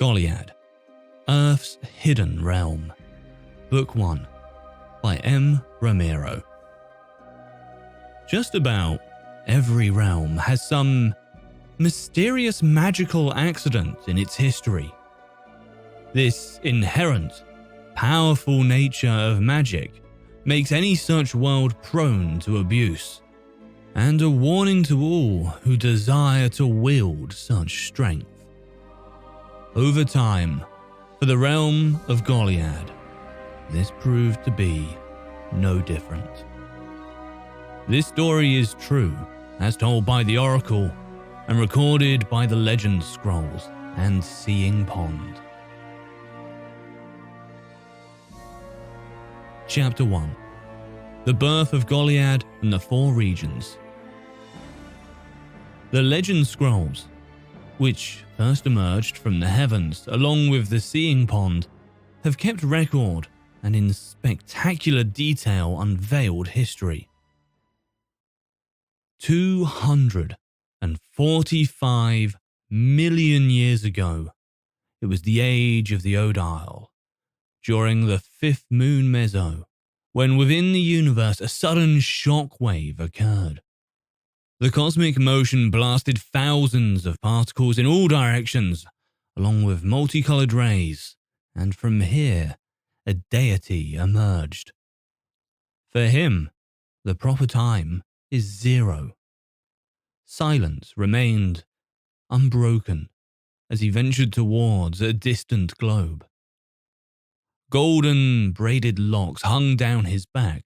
Goliad, Earth's Hidden Realm. Book 1 by M. Ramiro. Just about every realm has some mysterious magical accident in its history. This inherent, powerful nature of magic makes any such world prone to abuse, and a warning to all who desire to wield such strength. Over time, for the realm of Goliad, this proved to be no different. This story is true, as told by the Oracle and recorded by the Legend Scrolls and Seeing Pond. Chapter 1. The Birth of Goliad and the Four Regions. The Legend Scrolls, which first emerged from the heavens along with the Seeing Pond, have kept record and in spectacular detail unveiled history. 245 million years ago, it was the age of the Odile, during the fifth moon Meso, when within the universe a sudden shockwave occurred. The cosmic motion blasted thousands of particles in all directions, along with multicolored rays, and from here, a deity emerged. For him, the proper time is 0. Silence remained unbroken as he ventured towards a distant globe. Golden braided locks hung down his back,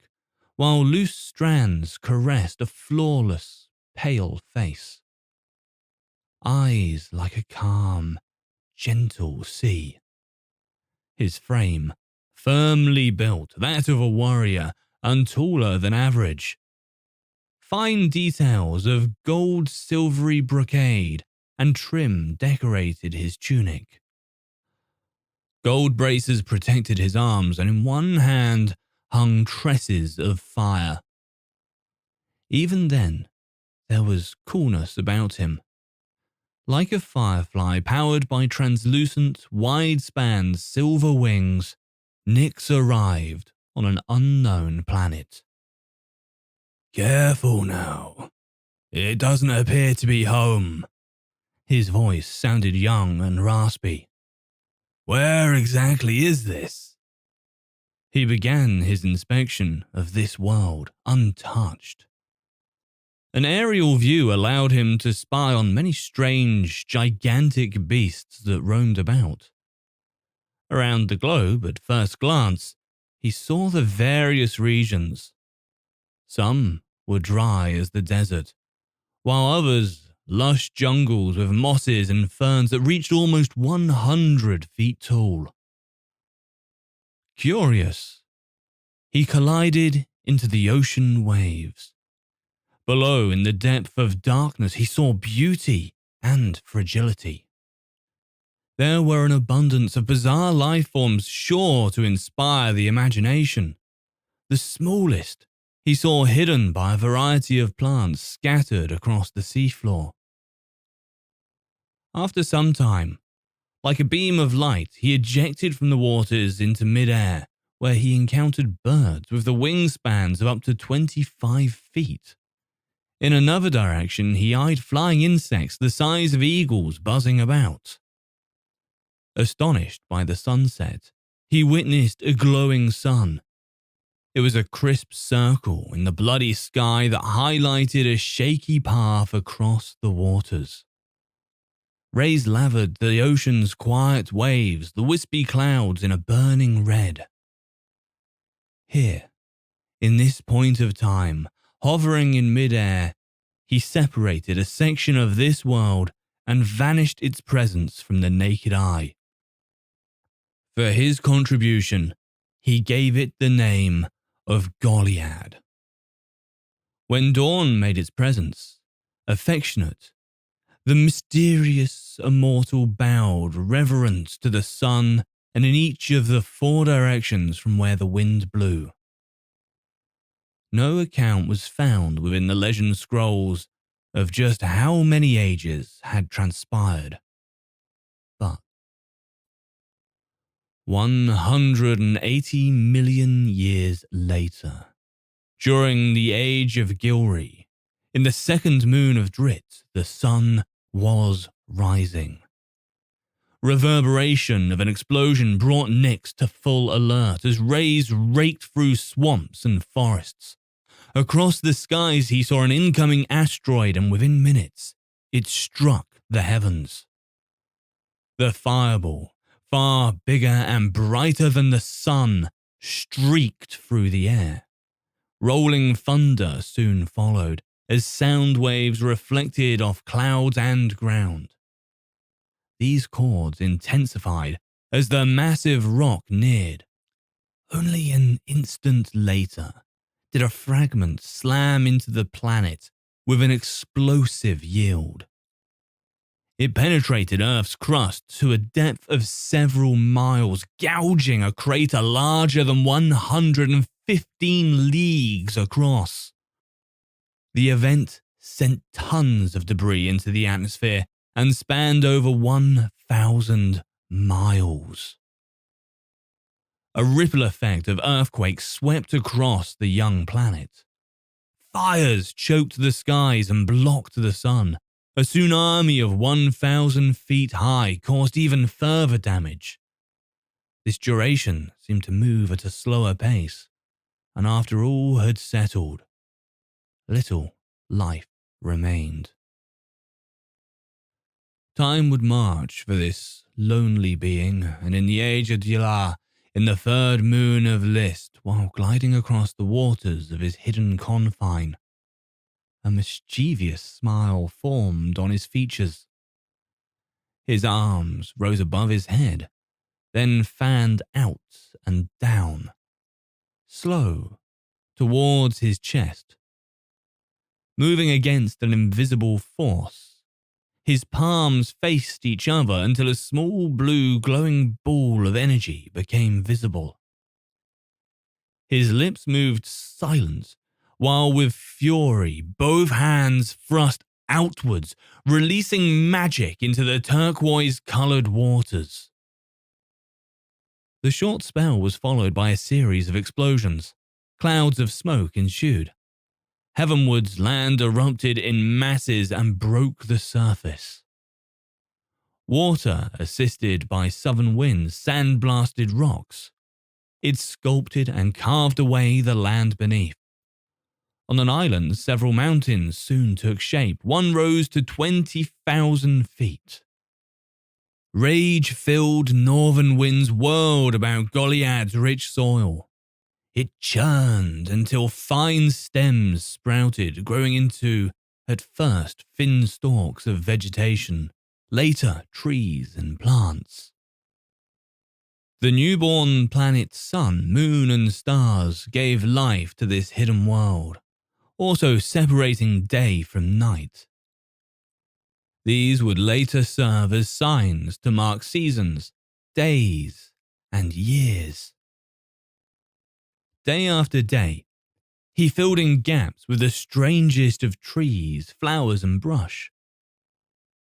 while loose strands caressed a flawless, pale face. Eyes like a calm, gentle sea. His frame, firmly built, that of a warrior, and taller than average. Fine details of gold silvery brocade and trim decorated his tunic. Gold braces protected his arms, and in one hand hung tresses of fire. Even then, there was coolness about him. Like a firefly powered by translucent, wide-span silver wings, Nyx arrived on an unknown planet. "Careful now. It doesn't appear to be home." His voice sounded young and raspy. "Where exactly is this?" He began his inspection of this world untouched. An aerial view allowed him to spy on many strange, gigantic beasts that roamed about. Around the globe, at first glance, he saw the various regions. Some were dry as the desert, while others lush jungles with mosses and ferns that reached almost 100 feet tall. Curious, he collided into the ocean waves. Below, in the depth of darkness, he saw beauty and fragility. There were an abundance of bizarre life forms sure to inspire the imagination. The smallest he saw hidden by a variety of plants scattered across the seafloor. After some time, like a beam of light, he ejected from the waters into mid-air, where he encountered birds with the wingspans of up to 25 feet. In another direction, he eyed flying insects the size of eagles buzzing about. Astonished by the sunset, he witnessed a glowing sun. It was a crisp circle in the bloody sky that highlighted a shaky path across the waters. Rays lathered the ocean's quiet waves, the wispy clouds in a burning red. Here, in this point of time, hovering in mid-air, he separated a section of this world and vanished its presence from the naked eye. For his contribution, he gave it the name of Goliad. When dawn made its presence, affectionate, the mysterious immortal bowed reverent to the sun and in each of the 4 directions from where the wind blew. No account was found within the Legend Scrolls of just how many ages had transpired. But 180 million years later, during the age of Gilri, in the second moon of Drit, the sun was rising. Reverberation of an explosion brought Nyx to full alert as rays raked through swamps and forests. Across the skies he saw an incoming asteroid, and within minutes it struck the heavens. The fireball, far bigger and brighter than the sun, streaked through the air. Rolling thunder soon followed, as sound waves reflected off clouds and ground. These chords intensified as the massive rock neared. Only an instant later did a fragment slam into the planet with an explosive yield. It penetrated Earth's crust to a depth of several miles, gouging a crater larger than 115 leagues across. The event sent tons of debris into the atmosphere and spanned over 1,000 miles. A ripple effect of earthquakes swept across the young planet. Fires choked the skies and blocked the sun. A tsunami of 1,000 feet high caused even further damage. This duration seemed to move at a slower pace, and after all had settled, little life remained. Time would march for this lonely being, and in the age of Dila, in the third moon of List, while gliding across the waters of his hidden confine, a mischievous smile formed on his features. His arms rose above his head, then fanned out and down, slow, towards his chest. Moving against an invisible force, his palms faced each other until a small blue glowing ball of energy became visible. His lips moved silent, while with fury both hands thrust outwards, releasing magic into the turquoise-coloured waters. The short spell was followed by a series of explosions. Clouds of smoke ensued. Heavenwards, land erupted in masses and broke the surface. Water, assisted by southern winds, sandblasted rocks. It sculpted and carved away the land beneath. On an island, several mountains soon took shape. One rose to 20,000 feet. Rage-filled northern winds whirled about Goliad's rich soil. It churned until fine stems sprouted, growing into, at first, thin stalks of vegetation, later trees and plants. The newborn planet's sun, moon and stars gave life to this hidden world, also separating day from night. These would later serve as signs to mark seasons, days, and years. Day after day, he filled in gaps with the strangest of trees, flowers, and brush.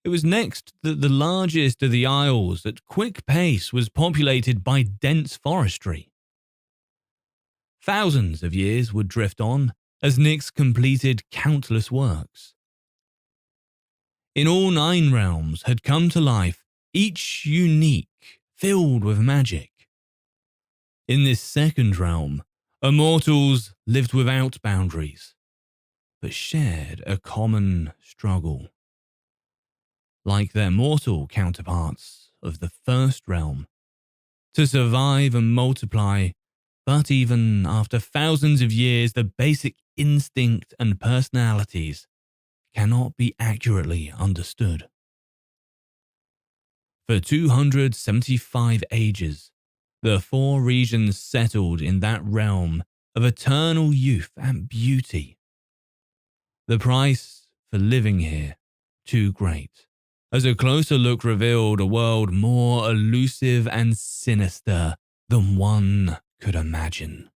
It was next that the largest of the isles at quick pace was populated by dense forestry. Thousands of years would drift on as Nyx completed countless works. In all 9 realms had come to life, each unique, filled with magic. In this second realm, immortals lived without boundaries, but shared a common struggle. Like their mortal counterparts of the first realm, to survive and multiply, but even after thousands of years, the basic instinct and personalities cannot be accurately understood. For 275 ages, the 4 regions settled in that realm of eternal youth and beauty. The price for living here too great, as a closer look revealed a world more elusive and sinister than one could imagine.